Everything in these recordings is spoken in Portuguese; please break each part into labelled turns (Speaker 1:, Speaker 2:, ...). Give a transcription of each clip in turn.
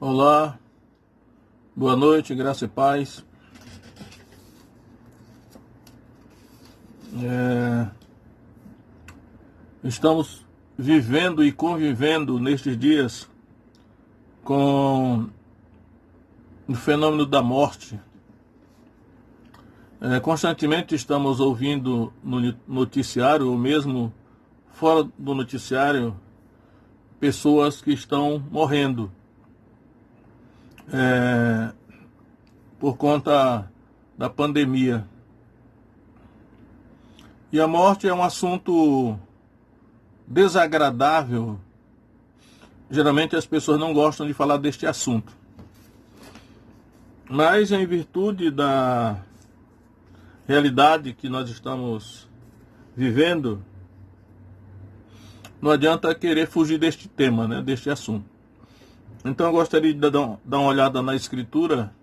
Speaker 1: Olá, boa noite, graça e paz. Estamos vivendo e convivendo nestes dias com o fenômeno da morte. Constantemente estamos ouvindo no noticiário, ou mesmo fora do noticiário, pessoas que estão morrendo por conta da pandemia. E a morte é um assunto desagradável. Geralmente as pessoas não gostam de falar deste assunto. Mas em virtude da realidade que nós estamos vivendo, não adianta querer fugir deste tema, né, deste assunto. Então eu gostaria de dar uma olhada na Escritura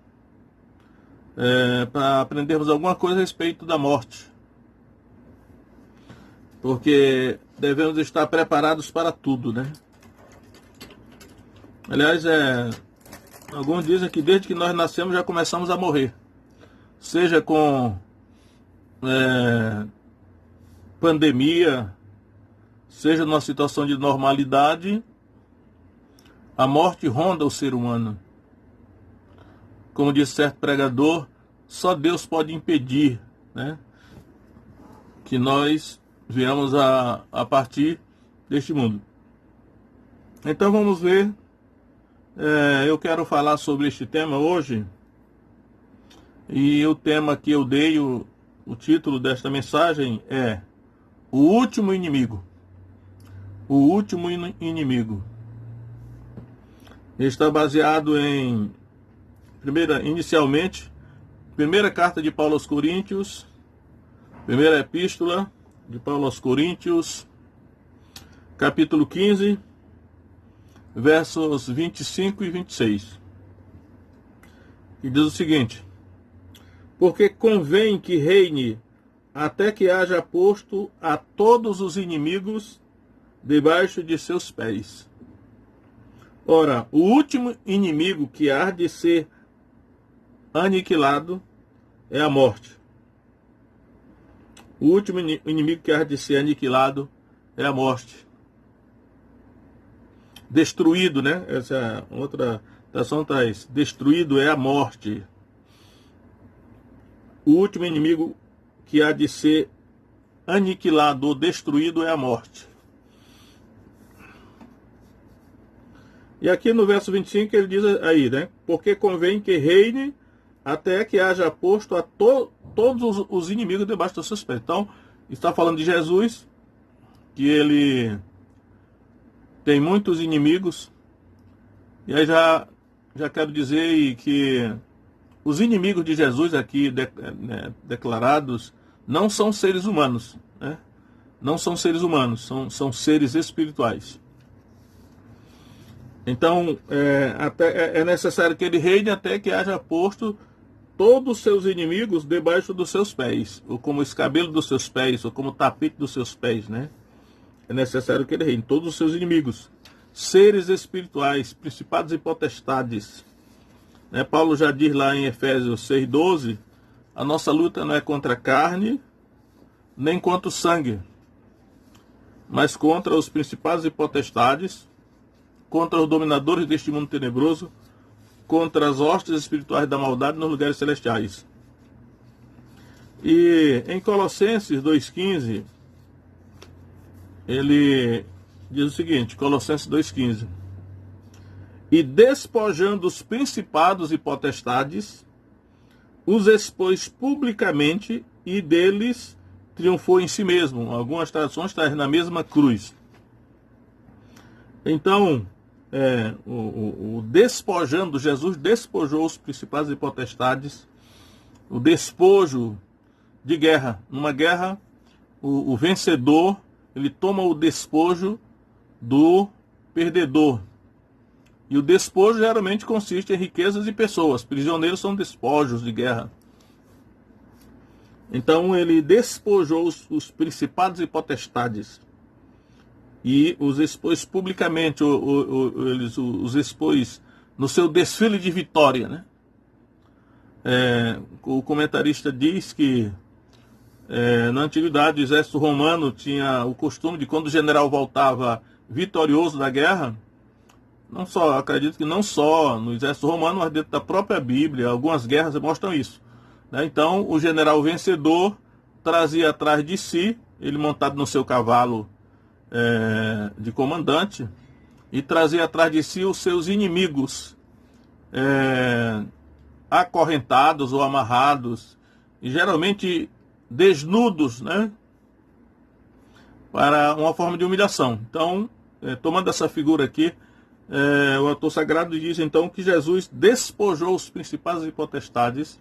Speaker 1: para aprendermos alguma coisa a respeito da morte. Porque devemos estar preparados para tudo, né? Aliás, alguns dizem que desde que nós nascemos já começamos a morrer. Seja com pandemia, seja numa situação de normalidade, a morte ronda o ser humano. Como disse certo pregador, só Deus pode impedir, né, que nós viemos a partir deste mundo. Então vamos ver. Eu quero falar sobre este tema hoje. E o tema que eu dei, o título desta mensagem é O Último Inimigo. O Último Inimigo. Está baseado em, inicialmente, primeira carta de Paulo aos Coríntios, primeira epístola de Paulo aos Coríntios, capítulo 15, versos 25 e 26. E diz o seguinte: porque convém que reine até que haja posto a todos os inimigos debaixo de seus pés. Ora, o último inimigo que há de ser aniquilado é a morte. O último inimigo que há de ser aniquilado é a morte. Destruído, né? Essa outra tradução traz. Destruído é a morte. O último inimigo que há de ser aniquilado ou destruído é a morte. E aqui no verso 25 ele diz aí, né? Porque convém que reine até que haja posto a todos os inimigos debaixo dos seus pés. Então, está falando de Jesus, que ele tem muitos inimigos. E aí já quero dizer que os inimigos de Jesus aqui declarados não são seres humanos, né? Não são seres humanos, são seres espirituais. Então, é necessário que ele reine até que haja posto todos os seus inimigos debaixo dos seus pés, ou como escabelo dos seus pés, ou como tapete dos seus pés, né? É necessário que ele reine, todos os seus inimigos, seres espirituais, principados e potestades. Né? Paulo já diz lá em Efésios 6,12, a nossa luta não é contra a carne, nem contra o sangue, mas contra os principados e potestades, contra os dominadores deste mundo tenebroso, contra as hostes espirituais da maldade nos lugares celestiais. E em Colossenses 2,15, ele diz o seguinte, Colossenses 2,15: e despojando os principados e potestades, os expôs publicamente e deles triunfou em si mesmo. Algumas traduções trazem na mesma cruz. Então, o despojando, Jesus despojou os principados e potestades, o despojo de guerra. Numa guerra, o vencedor, ele toma o despojo do perdedor. E o despojo geralmente consiste em riquezas e pessoas. Prisioneiros são despojos de guerra. Então ele despojou os principados e potestades. E os expôs publicamente, os expôs no seu desfile de vitória, né? O comentarista diz que na antiguidade o exército romano tinha o costume de, quando o general voltava vitorioso da guerra, não só, acredito que não só no exército romano, mas dentro da própria Bíblia, algumas guerras mostram isso, né? Então o general vencedor trazia atrás de si, ele montado no seu cavalo de comandante, e trazia atrás de si os seus inimigos, acorrentados ou amarrados, e geralmente desnudos, né, para uma forma de humilhação. Então, tomando essa figura aqui, o autor sagrado diz então que Jesus despojou os principais e potestades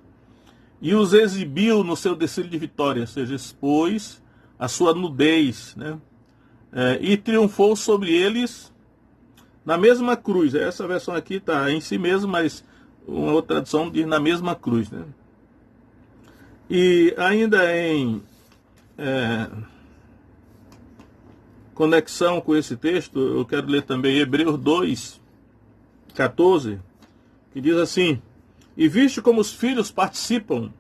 Speaker 1: e os exibiu no seu desfile de vitória, ou seja, expôs a sua nudez, né, e triunfou sobre eles na mesma cruz. Essa versão aqui está em si mesmo, mas uma outra tradução diz na mesma cruz, né? E ainda em conexão com esse texto, eu quero ler também Hebreus 2, 14, que diz assim: e visto como os filhos participam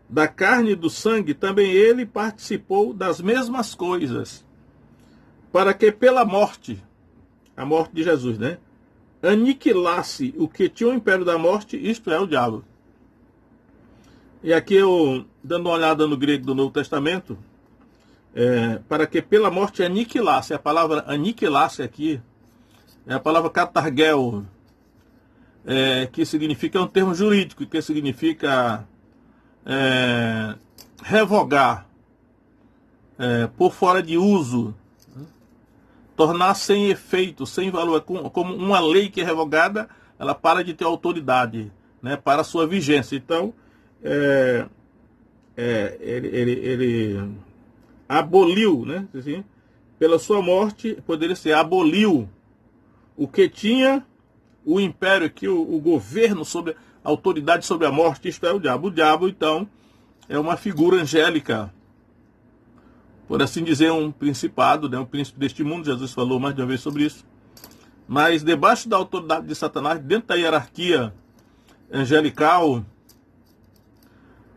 Speaker 1: da carne e do sangue, também ele participou das mesmas coisas, para que pela morte, a morte de Jesus, né, aniquilasse o que tinha o império da morte, isto é, o diabo. E aqui eu, dando uma olhada no grego do Novo Testamento, para que pela morte aniquilasse, a palavra aniquilasse aqui é a palavra katargel, que significa, é um termo jurídico, que significa revogar, por fora de uso, tornar sem efeito, sem valor, como uma lei que é revogada, ela para de ter autoridade, né, para a sua vigência. Então, ele aboliu, né, assim, pela sua morte, poderia ser, aboliu o que tinha o império aqui, o governo sobre a autoridade sobre a morte, isto é, o diabo. O diabo, então, é uma figura angélica, por assim dizer, um principado, né, um príncipe deste mundo. Jesus falou mais de uma vez sobre isso. Mas debaixo da autoridade de Satanás, dentro da hierarquia angelical,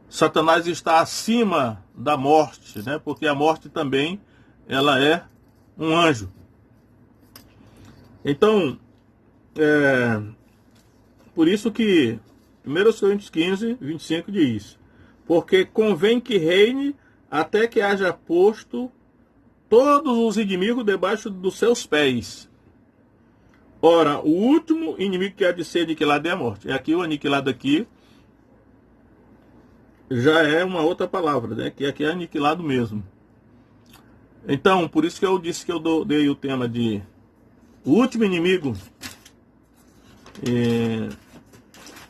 Speaker 1: Satanás está acima da morte, né, porque a morte também ela é um anjo. Então, por isso que 1 Coríntios 15, 25 diz: porque convém que reine até que haja posto todos os inimigos debaixo dos seus pés. Ora, o último inimigo que há de ser aniquilado é a morte. E aqui o aniquilado aqui já é uma outra palavra, né? Que aqui é aniquilado mesmo. Então, por isso que eu disse que eu dei o tema de o último inimigo.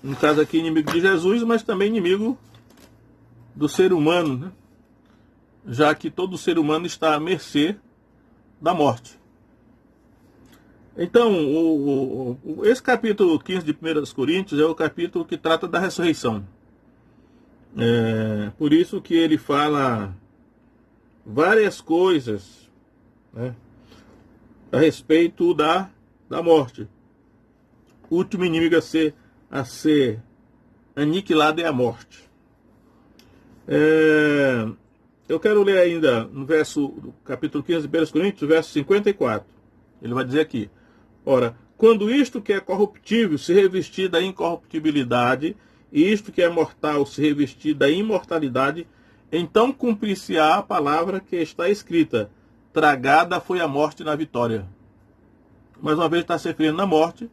Speaker 1: No caso aqui, inimigo de Jesus, mas também inimigo do ser humano, né? Já que todo ser humano está à mercê da morte. Então, esse capítulo 15 de 1 Coríntios é o capítulo que trata da ressurreição. Por isso que ele fala várias coisas, né, a respeito da morte. O último inimigo a ser aniquilado é a morte. Eu quero ler ainda no capítulo 15 de 1 Coríntios, verso 54. Ele vai dizer aqui: ora, quando isto que é corruptível se revestir da incorruptibilidade, e isto que é mortal se revestir da imortalidade, então cumprir-se-á a palavra que está escrita: tragada foi a morte na vitória. Mais uma vez está se referindo na morte,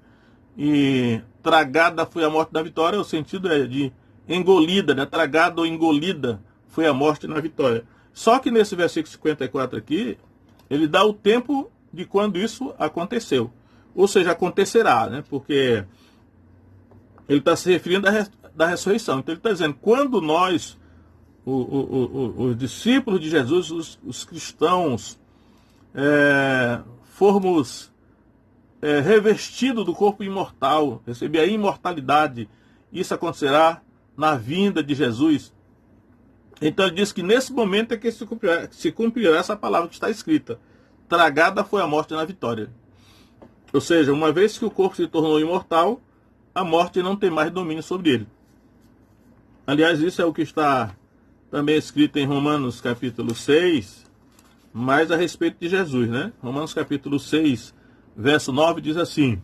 Speaker 1: e tragada foi a morte na vitória, o sentido é de engolida, né? Tragada ou engolida foi a morte na vitória. Só que nesse versículo 54 aqui, ele dá o tempo de quando isso aconteceu. Ou seja, acontecerá, né? Porque ele está se referindo da ressurreição. Então ele está dizendo, quando nós, os discípulos de Jesus, os cristãos, formos revestidos do corpo imortal, receber a imortalidade, isso acontecerá na vinda de Jesus. Então ele diz que nesse momento é que se cumprirá essa palavra que está escrita: tragada foi a morte na vitória. Ou seja, uma vez que o corpo se tornou imortal, a morte não tem mais domínio sobre ele. Aliás, isso é o que está também escrito em Romanos capítulo 6, mais a respeito de Jesus, né? Romanos capítulo 6, verso 9 diz assim: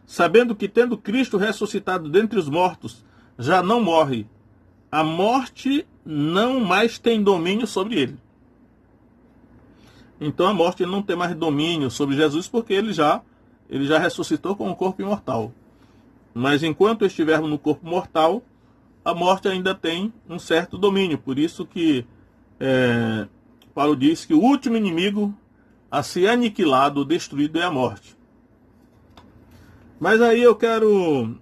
Speaker 1: sabendo que tendo Cristo ressuscitado dentre os mortos, já não morre, a morte não mais tem domínio sobre ele. Então a morte não tem mais domínio sobre Jesus, porque ele já ressuscitou com um corpo imortal. Mas enquanto estivermos no corpo mortal, a morte ainda tem um certo domínio. Por isso que Paulo diz que o último inimigo a ser aniquilado, destruído, é a morte. Mas aí eu quero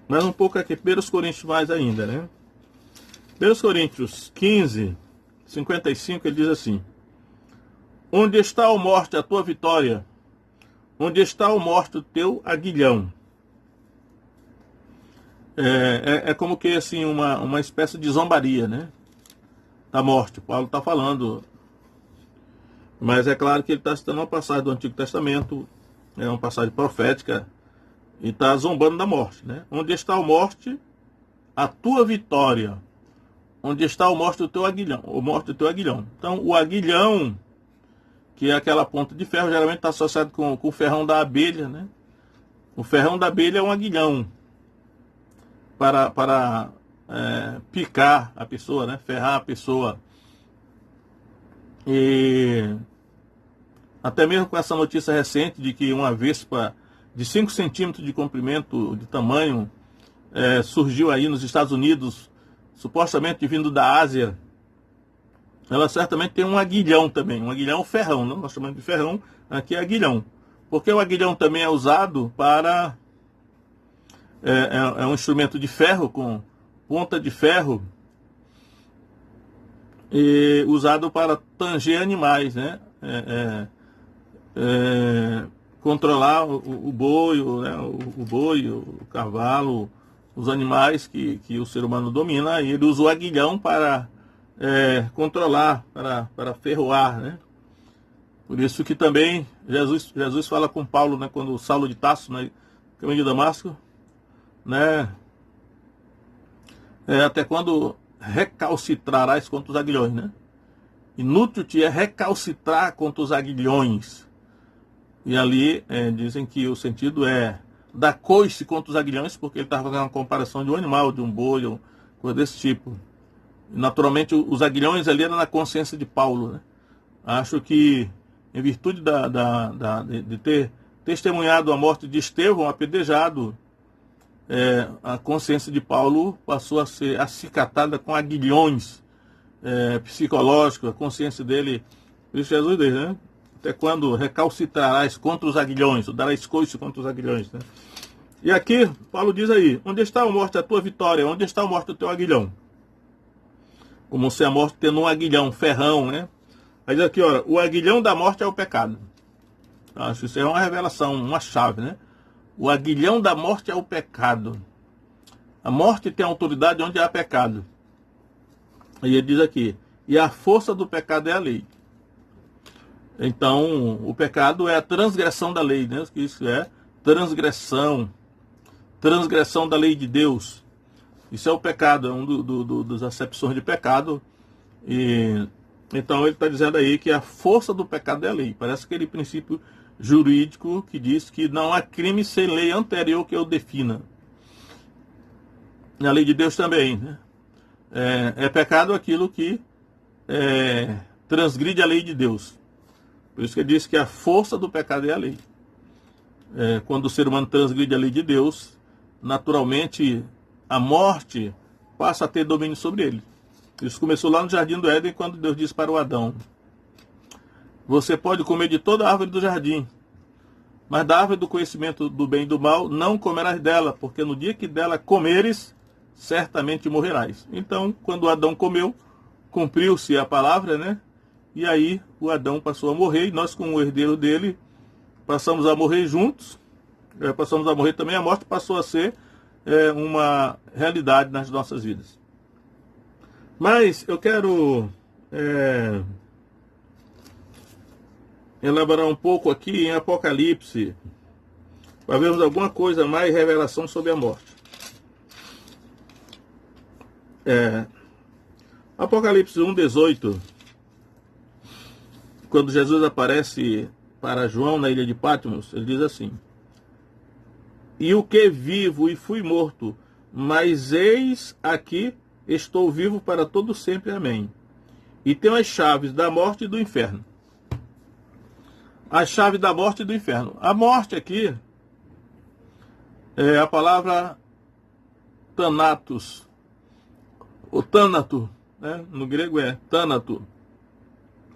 Speaker 1: mais um pouco aqui, 1 Coríntios mais ainda, né? 1 Coríntios 15, 55, ele diz assim: onde está, ó morte, a tua vitória? Onde está, ó morte, o teu aguilhão? É como que assim, uma espécie de zombaria, né? Da morte. Paulo está falando. Mas é claro que ele está citando uma passagem do Antigo Testamento, é uma passagem profética, e está zombando da morte, né? Onde está, ó morte, a tua vitória? Onde está, ó morte, o teu aguilhão? O morte do teu aguilhão. Então, o aguilhão, que é aquela ponta de ferro, geralmente está associado com o ferrão da abelha, né? O ferrão da abelha é um aguilhão para picar a pessoa, né? Ferrar a pessoa. E até mesmo com essa notícia recente de que uma vespa de 5 centímetros de comprimento, de tamanho, surgiu aí nos Estados Unidos, supostamente vindo da Ásia. Ela certamente tem um aguilhão também, um aguilhão ferrão, não? Nós chamamos de ferrão, aqui é aguilhão. Porque o aguilhão também é usado para... É um instrumento de ferro, com ponta de ferro, e usado para tanger animais, né? Controlar o boi, né? o boi, o cavalo, os animais que o ser humano domina, e ele usa o aguilhão para controlar, para ferroar, né? Por isso que também Jesus fala com Paulo, né, quando Saulo de Tarso, né, caminho de Damasco, né, até quando recalcitrarás contra os aguilhões, né? Inútil te é recalcitrar contra os aguilhões. E ali dizem que o sentido é dar coice contra os aguilhões, porque ele estava fazendo uma comparação de um animal, de um boi, ou coisa desse tipo. E, naturalmente, os aguilhões ali eram na consciência de Paulo, né? Acho que, em virtude de ter testemunhado a morte de Estevão, apedrejado, a consciência de Paulo passou a ser acicatada com aguilhões psicológicos, a consciência dele, por isso Jesus diz, né? Até quando recalcitrarás contra os aguilhões, ou darás coice contra os aguilhões, né? E aqui, Paulo diz aí: onde está a morte, a tua vitória? Onde está a morte, o teu aguilhão? Como se a morte tendo um aguilhão, ferrão, né? Aí diz aqui, ó, o aguilhão da morte é o pecado. Acho que isso é uma revelação, uma chave, né? O aguilhão da morte é o pecado. A morte tem autoridade onde há pecado. E ele diz aqui: e a força do pecado é a lei. Então, o pecado é a transgressão da lei, né? Isso é transgressão da lei de Deus. Isso é o pecado, é um dos acepções de pecado. E então ele está dizendo aí que a força do pecado é a lei. Parece aquele princípio jurídico que diz que não há crime sem lei anterior que eu defina. Na lei de Deus também, né? É pecado aquilo que transgride a lei de Deus. Por isso que ele diz que a força do pecado é a lei. Quando o ser humano transgride a lei de Deus, naturalmente a morte passa a ter domínio sobre ele. Isso começou lá no Jardim do Éden, quando Deus disse para o Adão: você pode comer de toda a árvore do jardim, mas da árvore do conhecimento do bem e do mal não comerás dela, porque no dia que dela comeres, certamente morrerás. Então, quando Adão comeu, cumpriu-se a palavra, né? E aí o Adão passou a morrer, e nós, como o herdeiro dele, passamos a morrer juntos. Passamos a morrer também. A morte passou a ser uma realidade nas nossas vidas. Mas eu quero elaborar um pouco aqui em Apocalipse, para vermos alguma coisa mais, revelação sobre a morte. Apocalipse 1:18, quando Jesus aparece para João na ilha de Patmos, ele diz assim: e o que vivo e fui morto, mas eis aqui estou vivo para todo sempre, amém. E tenho as chaves da morte e do inferno. As chaves da morte e do inferno. A morte aqui é a palavra thanatos, o thanato, né? No grego é thanato.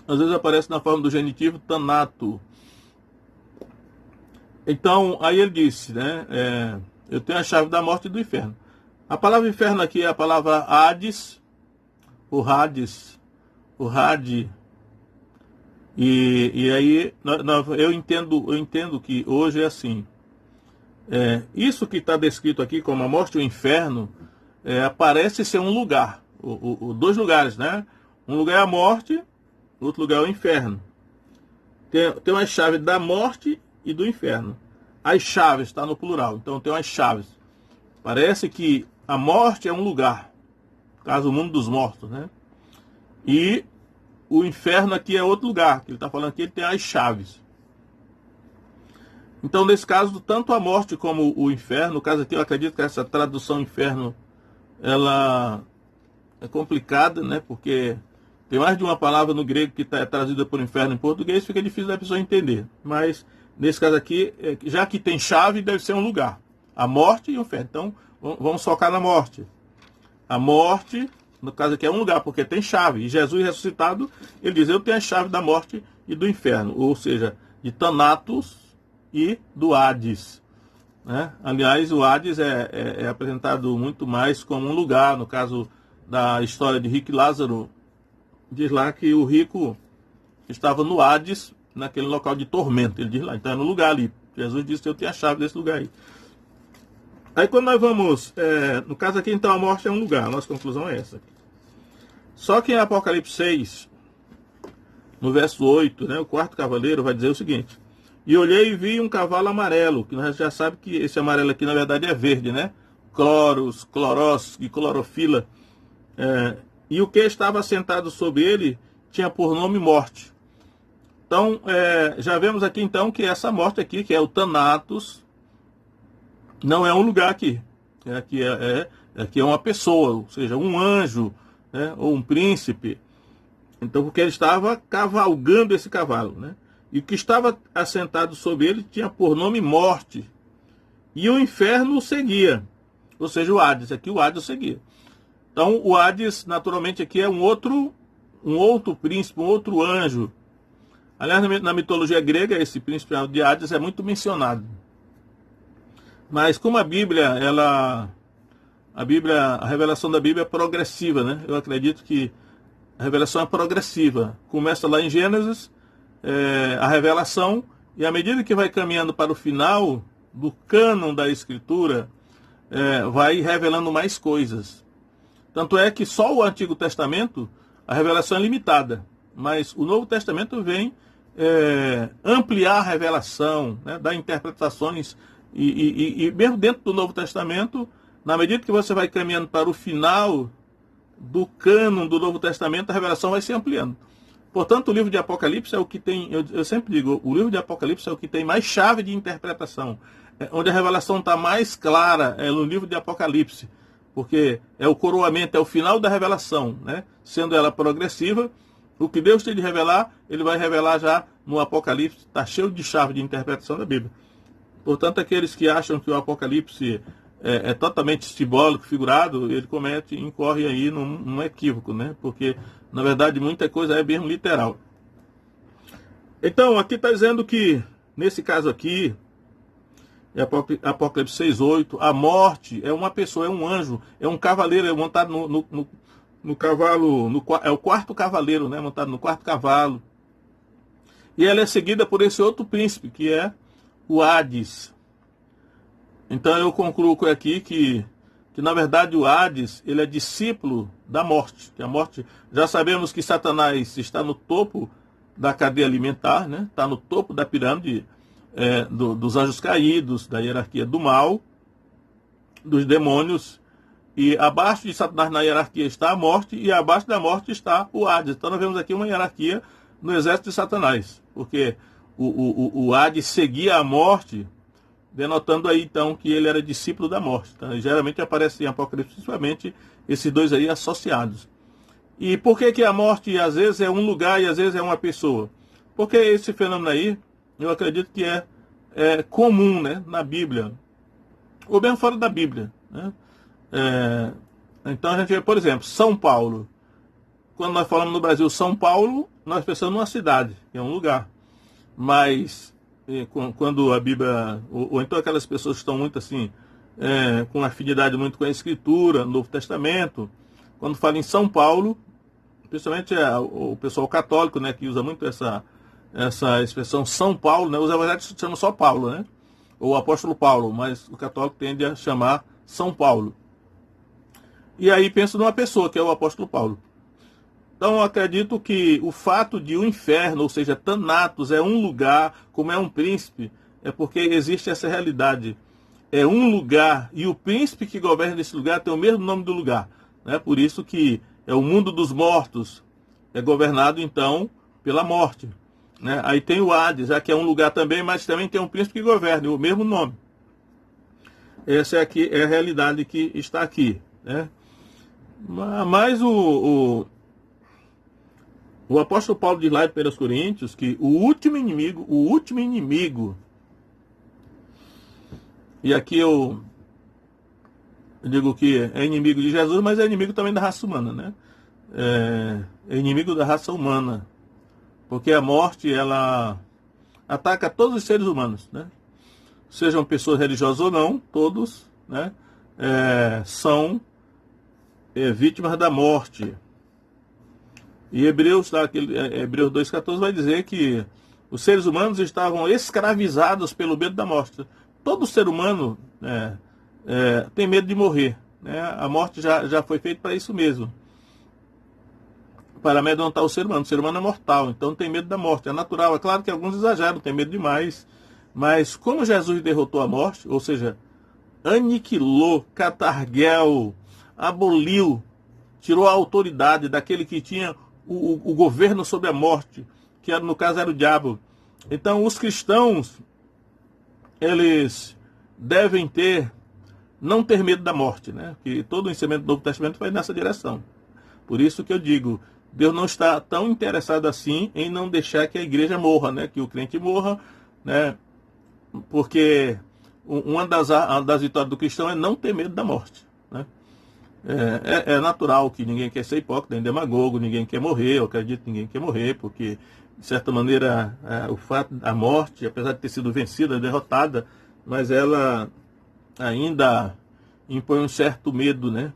Speaker 1: Às vezes aparece na forma do genitivo thanato. Então, aí ele disse, né? Eu tenho a chave da morte e do inferno. A palavra inferno aqui é a palavra Hades, o Hades, o Hade. E aí eu entendo que hoje é assim. Isso que está descrito aqui como a morte e o inferno parece ser um lugar, dois lugares, né? Um lugar é a morte, outro lugar é o inferno. Tem uma chave da morte e do inferno. As chaves está no plural, então tem umas chaves. Parece que a morte é um lugar, no caso o mundo dos mortos, né? E o inferno aqui é outro lugar, que ele está falando que ele tem as chaves. Então, nesse caso, tanto a morte como o inferno, no caso aqui eu acredito que essa tradução inferno, ela é complicada, né? Porque tem mais de uma palavra no grego que está traduzida por inferno em português, fica difícil da pessoa entender. Mas, nesse caso aqui, já que tem chave, deve ser um lugar. A morte e o inferno. Então, vamos focar na morte. A morte, no caso aqui, é um lugar, porque tem chave. E Jesus ressuscitado, ele diz, eu tenho a chave da morte e do inferno. Ou seja, de Thanatos e do Hades. Né? Aliás, o Hades é apresentado muito mais como um lugar. No caso da história de Rico e Lázaro, diz lá que o rico estava no Hades, naquele local de tormento. Ele diz lá, então é no lugar ali. Jesus disse, eu tenho a chave desse lugar aí. Aí quando nós vamos, no caso aqui, então a morte é um lugar, a nossa conclusão é essa. Só que em Apocalipse 6, no verso 8, né, o quarto cavaleiro vai dizer o seguinte: e olhei e vi um cavalo amarelo, que nós já sabemos que esse amarelo aqui na verdade é verde, né? Cloros e clorofila. E o que estava sentado sobre ele tinha por nome morte. Então, já vemos aqui então que essa morte aqui, que é o Thanatos, não é um lugar aqui. Aqui é uma pessoa, ou seja, um anjo, né, ou um príncipe. Então, porque ele estava cavalgando esse cavalo, né? E o que estava assentado sobre ele tinha por nome morte. E o inferno o seguia. Ou seja, o Hades. Aqui o Hades o seguia. Então, o Hades, naturalmente, aqui é um outro príncipe, um outro anjo. Aliás, na mitologia grega, esse príncipe de Hades é muito mencionado. Mas como a revelação da Bíblia é progressiva, né? Eu acredito que a revelação é progressiva. Começa lá em Gênesis, a revelação, e à medida que vai caminhando para o final do cânon da Escritura, vai revelando mais coisas. Tanto é que só o Antigo Testamento, a revelação é limitada, mas o Novo Testamento vem ampliar a revelação, né, dar interpretações, e mesmo dentro do Novo Testamento, na medida que você vai caminhando para o final do cânon do Novo Testamento, a revelação vai se ampliando. Portanto, o livro de Apocalipse é o que tem, eu sempre digo, o livro de Apocalipse é o que tem mais chave de interpretação. Onde a revelação está mais clara é no livro de Apocalipse, porque é o coroamento, é o final da revelação, né? Sendo ela progressiva, o que Deus tem de revelar, ele vai revelar já no Apocalipse, está cheio de chave de interpretação da Bíblia. Portanto, aqueles que acham que o Apocalipse é totalmente simbólico, figurado, ele incorre aí num equívoco, né? Porque, na verdade, muita coisa é mesmo literal. Então, aqui está dizendo que, nesse caso aqui, Apocalipse 6:8, a morte é uma pessoa, é um anjo, é um cavaleiro, montado no cavalo, é o quarto cavaleiro, né? Montado no quarto cavalo. E ela é seguida por esse outro príncipe, que é o Hades. Então eu concluo aqui que na verdade o Hades, ele é discípulo da morte. Que a morte, já sabemos que Satanás está no topo da cadeia alimentar, né? Está no topo da pirâmide. dos anjos caídos, da hierarquia do mal, dos demônios, e abaixo de Satanás na hierarquia está a morte, e abaixo da morte está o Hades. Então nós vemos aqui uma hierarquia no exército de Satanás, porque o Hades seguia a morte, denotando aí então que ele era discípulo da morte. Então, geralmente aparece em Apocalipse, principalmente esses dois aí associados. E por que a morte às vezes é um lugar e às vezes é uma pessoa? Porque esse fenômeno aí, eu acredito que é comum, né, na Bíblia, ou mesmo fora da Bíblia, né? Então a gente vê, por exemplo, São Paulo. Quando nós falamos no Brasil São Paulo, nós pensamos numa cidade, que é um lugar. Mas quando a Bíblia, ou então aquelas pessoas que estão muito assim, com afinidade muito com a Escritura, no Novo Testamento, quando fala em São Paulo, principalmente o pessoal católico, né, que usa muito essa expressão São Paulo, né, os evangélicos chamam só Paulo, né, ou apóstolo Paulo, mas o católico tende a chamar São Paulo. E aí penso numa pessoa, que é o apóstolo Paulo. Então eu acredito que o fato de o inferno, ou seja, Thanatos, é um lugar, como é um príncipe, é porque existe essa realidade. É um lugar, e o príncipe que governa nesse lugar tem o mesmo nome do lugar, né? Por isso que é o mundo dos mortos, é governado então pela morte, né? Aí tem o Hades, já que é um lugar também, mas também tem um príncipe que governa, o mesmo nome. Essa aqui é a realidade que está aqui, né? Mas o apóstolo Paulo diz lá em 1 Coríntios que o último inimigo, e aqui eu digo que é inimigo de Jesus, mas é inimigo também da raça humana, né? É inimigo da raça humana, porque a morte, ela ataca todos os seres humanos, né? Sejam pessoas religiosas ou não, todos, né, são vítimas da morte. E Hebreus 2,14 vai dizer que os seres humanos estavam escravizados pelo medo da morte. Todo ser humano tem medo de morrer, né? A morte já foi feita para isso mesmo, para amedrontar o ser humano. O ser humano é mortal, então tem medo da morte. É natural, é claro que alguns exageram, tem medo demais. Mas como Jesus derrotou a morte, ou seja, aniquilou, catarguel, aboliu, tirou a autoridade daquele que tinha o governo sobre a morte, que no caso era o diabo. Então os cristãos, eles devem não ter medo da morte, né? Que todo o ensinamento do Novo Testamento vai nessa direção. Por isso que eu digo, Deus não está tão interessado assim em não deixar que a igreja morra, né? Que o crente morra, né? Porque uma das vitórias do cristão é não ter medo da morte, né? É natural que ninguém quer ser hipócrita, nem demagogo, ninguém quer morrer, eu acredito que ninguém quer morrer, porque, de certa maneira, a morte, apesar de ter sido vencida, derrotada, mas ela ainda impõe um certo medo, né?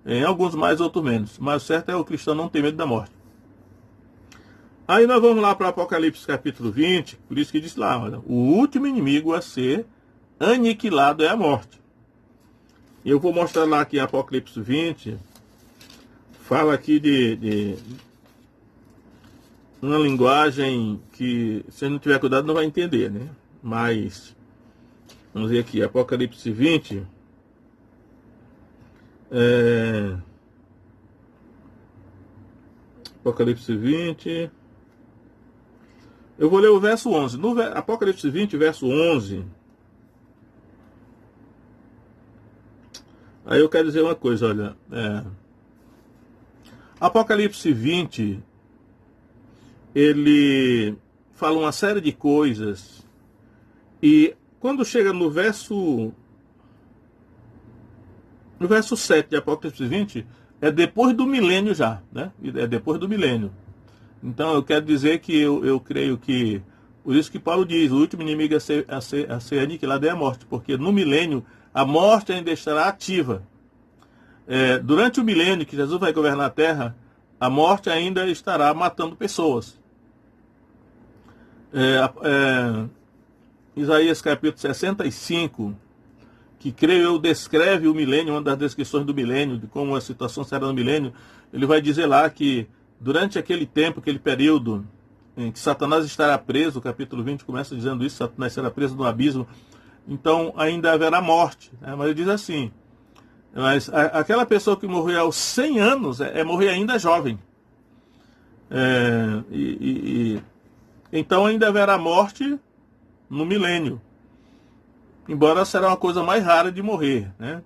Speaker 1: Em alguns mais, outros menos. Mas o certo é o cristão não ter medo da morte. Aí nós vamos lá para Apocalipse capítulo 20, por isso que diz lá, olha, o último inimigo a ser aniquilado é a morte. Eu vou mostrar lá que em Apocalipse 20, fala aqui de uma linguagem que, se não tiver cuidado, não vai entender, né? Mas, vamos ver aqui, Apocalipse 20, Apocalipse 20, eu vou ler o verso 11, no Apocalipse 20, verso 11, aí eu quero dizer uma coisa, olha, Apocalipse 20, ele fala uma série de coisas, e quando chega no verso 7 de Apocalipse 20, é depois do milênio já, né? É depois do milênio. Então eu quero dizer que eu creio que, por isso que Paulo diz, o último inimigo a ser aniquilado é a morte, porque no milênio a morte ainda estará ativa. Durante o milênio que Jesus vai governar a terra, a morte ainda estará matando pessoas. Isaías capítulo 65, que creio eu descreve o milênio, uma das descrições do milênio, de como a situação será no milênio, ele vai dizer lá que durante aquele tempo, aquele período, em que Satanás estará preso, o capítulo 20 começa dizendo isso, Satanás será preso no abismo, então ainda haverá morte, né? Mas ele diz assim, mas aquela pessoa que morrer aos 100 anos é morrer ainda jovem. Então ainda haverá morte no milênio, embora será uma coisa mais rara de morrer, né?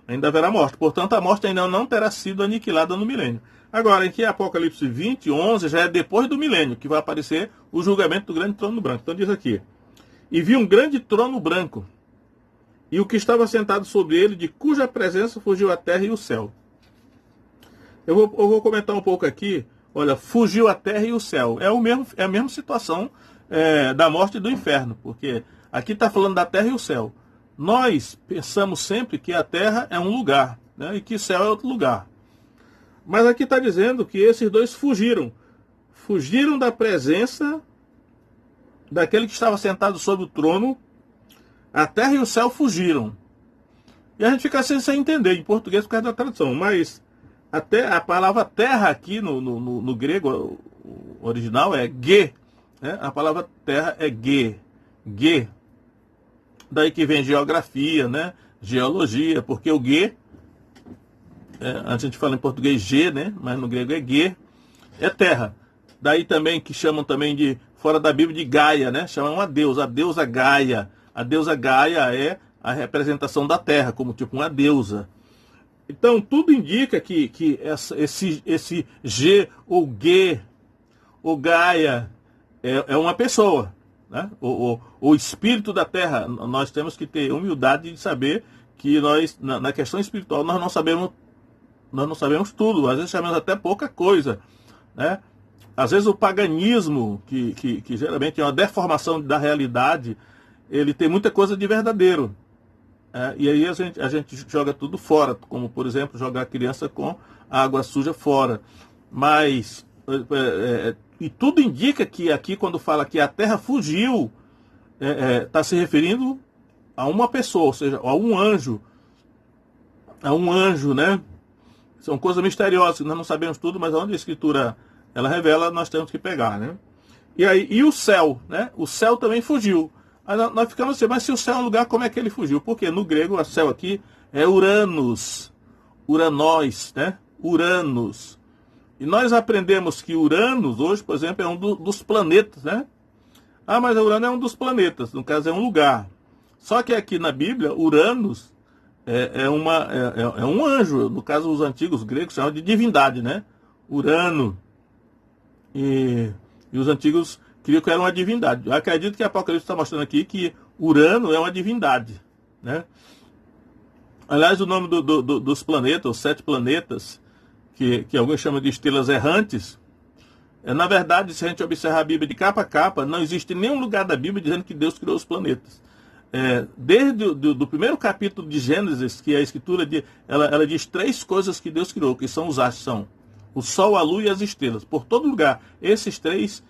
Speaker 1: Ainda haverá morte, portanto a morte ainda não terá sido aniquilada no milênio. Agora, em que Apocalipse 20, 11, já é depois do milênio, que vai aparecer o julgamento do grande trono branco. Então diz aqui, e vi um grande trono branco, e o que estava sentado sobre ele, de cuja presença fugiu a terra e o céu. Eu vou comentar um pouco aqui. Olha, fugiu a terra e o céu. É a mesma situação da morte e do inferno, porque aqui está falando da terra e o céu. Nós pensamos sempre que a terra é um lugar, né, e que o céu é outro lugar. Mas aqui está dizendo que esses dois fugiram. Fugiram da presença daquele que estava sentado sobre o trono. A terra e o céu fugiram. E a gente fica sem entender em português por causa da tradução. Mas até a palavra terra aqui no grego original é ge. Né? A palavra terra é ge. Ge. Daí que vem geografia, né? Geologia, porque o ge, a gente fala em português G, né? Mas no grego é ge, é terra. Daí também que chamam também de, fora da Bíblia, de Gaia, né? Chamam a deusa Gaia. A deusa Gaia é a representação da terra, como tipo uma deusa. Então tudo indica que esse G ou Ge ou Gaia é uma pessoa. Né? O espírito da terra. Nós temos que ter humildade de saber que nós, na questão espiritual, nós não sabemos tudo, às vezes sabemos até pouca coisa, né? Às vezes o paganismo, que geralmente é uma deformação da realidade, ele tem muita coisa de verdadeiro, e aí a gente joga tudo fora, como por exemplo jogar a criança com água suja fora. Mas e tudo indica que aqui, quando fala que a terra fugiu, está se referindo a uma pessoa, ou seja, a um anjo. A um anjo, né? São coisas misteriosas, nós não sabemos tudo, mas onde a Escritura ela revela, nós temos que pegar, né? E o céu, né? O céu também fugiu. Aí nós ficamos assim, mas se o céu é um lugar, como é que ele fugiu? Porque no grego, o céu aqui é Uranus, Uranós, né? Uranus. E nós aprendemos que Uranus, hoje, por exemplo, é um dos planetas, né? Ah, mas Urano é um dos planetas, no caso é um lugar. Só que aqui na Bíblia, Uranus é um anjo. No caso, os antigos gregos chamam de divindade, né? Urano. E os antigos criam que era uma divindade. Eu acredito que a Apocalipse está mostrando aqui que Urano é uma divindade, né? Aliás, o nome dos planetas, os 7 planetas, que alguns chamam de estrelas errantes, na verdade, se a gente observar a Bíblia de capa a capa, não existe nenhum lugar da Bíblia dizendo que Deus criou os planetas. Desde do primeiro capítulo de Gênesis, que a Escritura ela diz 3 coisas que Deus criou, que são os astros, são o Sol, a Lua e as estrelas. Por todo lugar, essas 3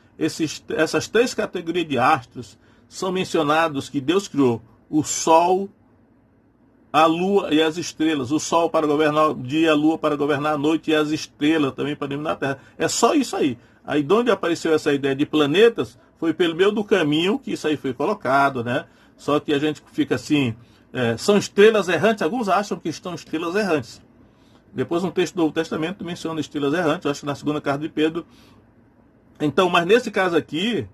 Speaker 1: categorias de astros são mencionados que Deus criou: o Sol, a Lua e as estrelas. O Sol para governar o dia, a Lua para governar a noite e as estrelas também para iluminar a Terra. É só isso aí. Aí de onde apareceu essa ideia de planetas foi pelo meio do caminho que isso aí foi colocado, né? Só que a gente fica assim, são estrelas errantes. Alguns acham que estão estrelas errantes. Depois um texto do Novo Testamento menciona estrelas errantes, eu acho que na segunda carta de Pedro. Então, mas nesse caso aqui,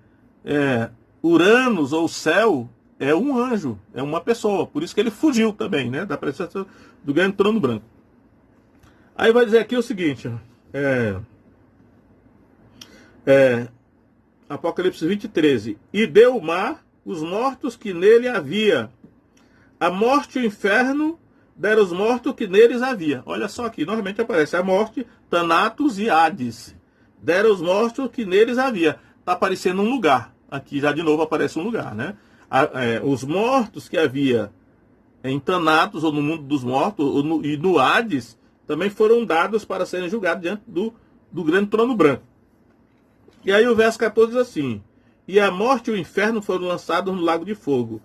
Speaker 1: Uranus ou céu é um anjo, é uma pessoa. Por isso que ele fugiu também, né? Da presença do grande trono branco. Aí vai dizer aqui o seguinte, Apocalipse 20, 13. E deu o mar os mortos que nele havia. A morte e o inferno deram os mortos que neles havia. Olha só aqui, normalmente aparece a morte, Thanatos e Hades. Deram os mortos que neles havia. Está aparecendo um lugar. Aqui já de novo aparece um lugar, né? Os mortos que havia em Thanatos, ou no mundo dos mortos, e no Hades, também foram dados para serem julgados diante do grande trono branco. E aí o verso 14 diz assim: e a morte e o inferno foram lançados no lago de fogo.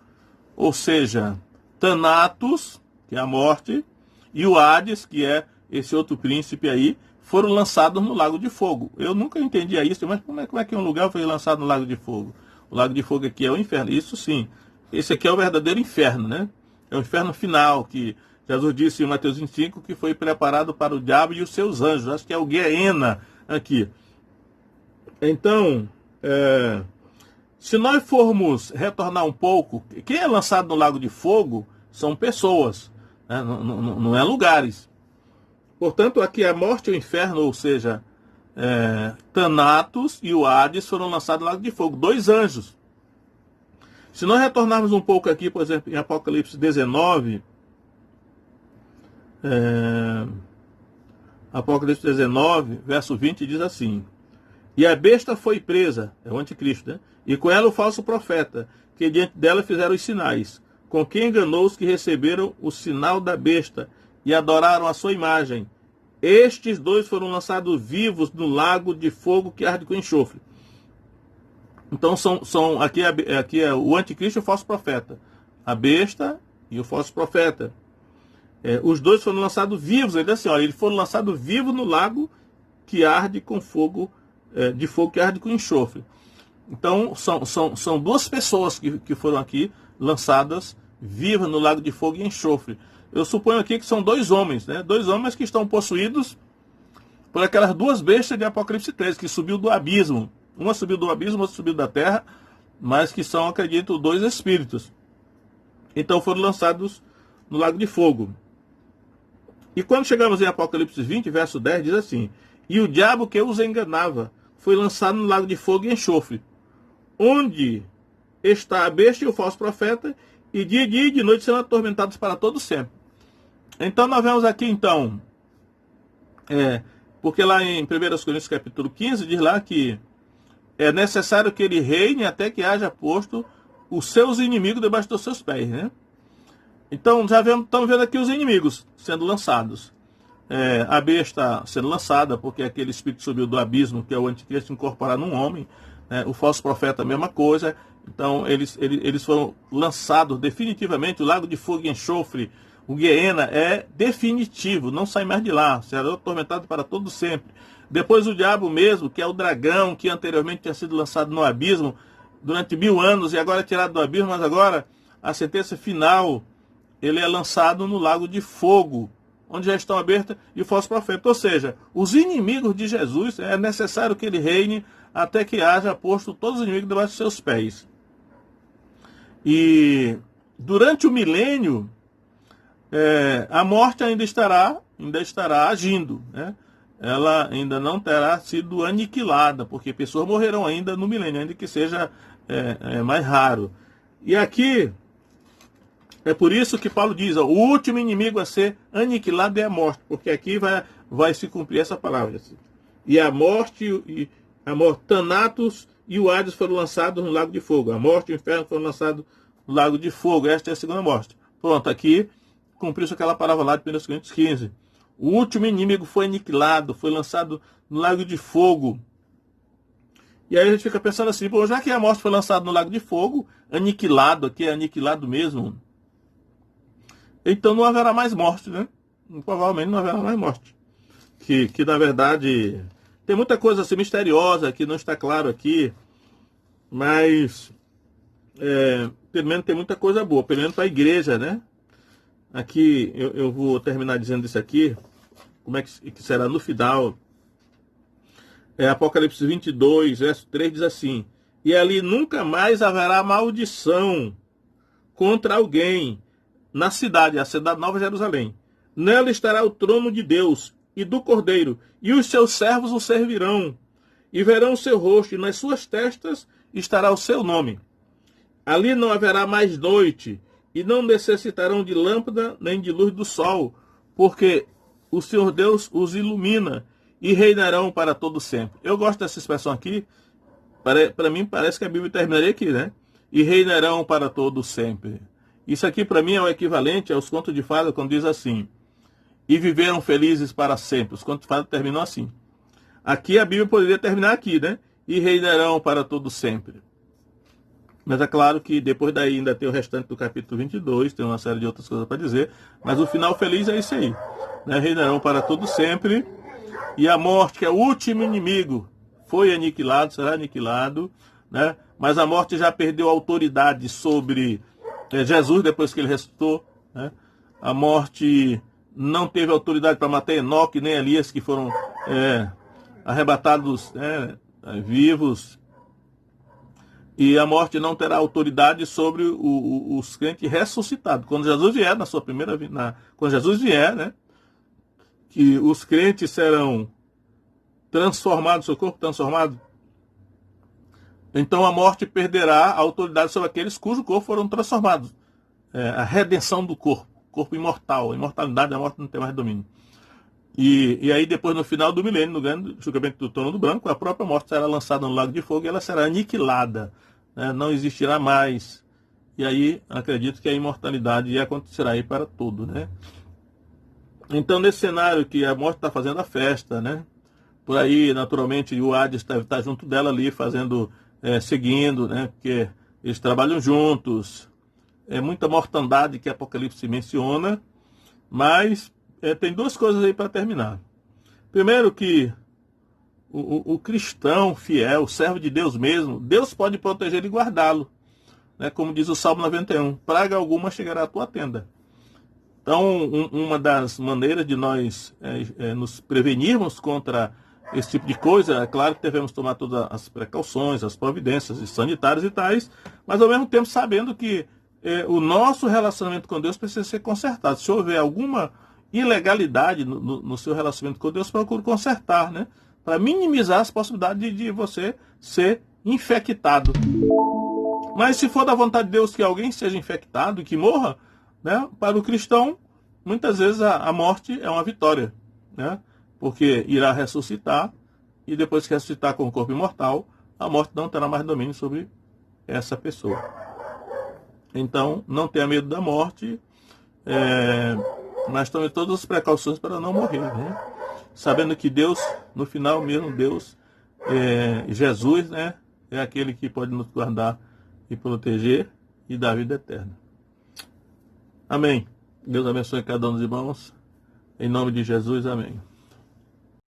Speaker 1: Ou seja, Thanatos, que é a morte, e o Hades, que é esse outro príncipe aí, foram lançados no lago de fogo. Eu nunca entendia isso, mas como é que um lugar foi lançado no lago de fogo? O lago de fogo aqui é o inferno. Isso sim, esse aqui é o verdadeiro inferno, né? É o inferno final, que Jesus disse em Mateus 25, que foi preparado para o diabo e os seus anjos. Acho que é o Guiena aqui. Então, se nós formos retornar um pouco, quem é lançado no lago de fogo são pessoas, né? Não é lugares. Portanto, aqui a morte e o inferno, ou seja, Thanatos e o Hades foram lançados no lago de fogo, 2 anjos. Se nós retornarmos um pouco aqui, por exemplo, em Apocalipse 19, Apocalipse 19, verso 20, diz assim: e a besta foi presa, é o anticristo, né? E com ela o falso profeta, que diante dela fizeram os sinais, com quem enganou os que receberam o sinal da besta e adoraram a sua imagem. Estes 2 foram lançados vivos no lago de fogo que arde com enxofre. Então aqui é o anticristo e o falso profeta. A besta e o falso profeta. Os 2 foram lançados vivos. Ele diz assim, olha, eles foram lançados vivos no lago que arde com fogo, de fogo que arde com enxofre. Então são 2 pessoas que foram aqui lançadas vivas no lago de fogo e enxofre. Eu suponho aqui que são 2 homens, né? 2 homens que estão possuídos por aquelas 2 bestas de Apocalipse 13, que subiu do abismo. Uma subiu do abismo, outra subiu da terra, mas que são, acredito, 2 espíritos. Então foram lançados no lago de fogo. E quando chegamos em Apocalipse 20, verso 10, diz assim: e o diabo que os enganava foi lançado no lago de fogo e enxofre, onde está a besta e o falso profeta, e dia e de noite serão atormentados para todo sempre. Então nós vemos aqui, então, porque lá em 1 Coríntios capítulo 15, diz lá que é necessário que ele reine até que haja posto os seus inimigos debaixo dos seus pés, né? Então, estamos vendo aqui os inimigos sendo lançados. A besta sendo lançada, porque aquele espírito subiu do abismo, que é o anticristo incorporado num homem. O falso profeta, a mesma coisa. Então, eles foram lançados definitivamente. O lago de fogo e enxofre, o Guiena, é definitivo, não sai mais de lá. Será atormentado para todo sempre. Depois o diabo mesmo, que é o dragão, que anteriormente tinha sido lançado no abismo durante 1000 anos e agora é tirado do abismo, mas agora a sentença final, ele é lançado no lago de fogo, onde já estão abertas, e o falso profeta. Ou seja, os inimigos de Jesus, é necessário que ele reine até que haja posto todos os inimigos debaixo de seus pés. E durante o milênio, a morte ainda estará agindo, né? Ela ainda não terá sido aniquilada, porque pessoas morrerão ainda no milênio, ainda que seja mais raro. E aqui, é por isso que Paulo diz, o último inimigo a ser aniquilado é a morte, porque aqui vai se cumprir essa palavra. E a morte, Thanatos e o Hades foram lançados no lago de fogo. A morte e o inferno foram lançados no lago de fogo. Esta é a segunda morte. Pronto, aqui cumpriu-se aquela palavra lá de 1 Coríntios 15. O último inimigo foi aniquilado, foi lançado no lago de fogo. E aí a gente fica pensando assim, já que a morte foi lançada no lago de fogo, aniquilado, aqui é aniquilado mesmo, então não haverá mais morte, né? Provavelmente não haverá mais morte. Que na verdade, tem muita coisa assim misteriosa que não está claro aqui, mas pelo menos tem muita coisa boa, pelo menos para a igreja, né? Aqui eu vou terminar dizendo isso aqui, como é que será no final. Apocalipse 22, verso 3 diz assim: e ali nunca mais haverá maldição contra alguém na cidade, a cidade Nova Jerusalém. Nela estará o trono de Deus e do Cordeiro, e os seus servos o servirão, e verão o seu rosto, e nas suas testas estará o seu nome. Ali não haverá mais noite, e não necessitarão de lâmpada nem de luz do sol, porque o Senhor Deus os ilumina, e reinarão para todo sempre. Eu gosto dessa expressão aqui. Para mim parece que a Bíblia terminaria aqui, né? E reinarão para todo sempre. Isso aqui para mim é o equivalente aos contos de fada, quando diz assim: e viveram felizes para sempre. Os contos de fada terminam assim. Aqui a Bíblia poderia terminar aqui, né? E reinarão para todo sempre. Mas é claro que depois daí ainda tem o restante do capítulo 22, tem uma série de outras coisas para dizer, mas o final feliz é isso aí, né? Reinarão para todo sempre, E a morte, que é o último inimigo, foi aniquilado, será aniquilado, né? Mas a morte já perdeu autoridade sobre Jesus depois que ele ressuscitou, né? A morte não teve autoridade para matar Enoque nem Elias, que foram arrebatados vivos. E a morte não terá autoridade sobre os crentes ressuscitados. Quando Jesus vier, na sua primeira vinda, quando Jesus vier, né, que os crentes serão transformados, seu corpo transformado, então a morte perderá a autoridade sobre aqueles cujos corpos foram transformados. A redenção do corpo imortal, a imortalidade da morte não tem mais domínio. E aí depois, no final do milênio, no grande julgamento do trono do branco, a própria morte será lançada no lago de fogo e ela será aniquilada, né? Não existirá mais. E aí acredito que a imortalidade acontecerá aí para tudo, né? Então, nesse cenário que a morte está fazendo a festa, né? Por aí, naturalmente, o Hades deve estar junto dela ali, fazendo, seguindo, né? Porque eles trabalham juntos. É muita mortandade que Apocalipse menciona, mas tem duas coisas aí para terminar. Primeiro que o cristão fiel, o servo de Deus mesmo, Deus pode proteger e guardá-lo, né? Como diz o Salmo 91, praga alguma chegará à tua tenda. Então, uma das maneiras de nós nos prevenirmos contra esse tipo de coisa, é claro que devemos tomar todas as precauções, as providências sanitárias e tais, mas ao mesmo tempo sabendo que o nosso relacionamento com Deus precisa ser consertado. Se houver alguma ilegalidade no seu relacionamento com Deus, procure consertar, né? Para minimizar as possibilidades de você ser infectado. Mas se for da vontade de Deus que alguém seja infectado e que morra, né, para o cristão, muitas vezes a morte é uma vitória, né? Porque irá ressuscitar, e depois que ressuscitar com o corpo imortal, a morte não terá mais domínio sobre essa pessoa. Então, não tenha medo da morte, mas tome todas as precauções para não morrer, né? Sabendo que Deus, no final mesmo, Deus, Jesus, né, é aquele que pode nos guardar e proteger e dar vida eterna. Amém. Deus abençoe cada um dos irmãos. Em nome de Jesus, amém.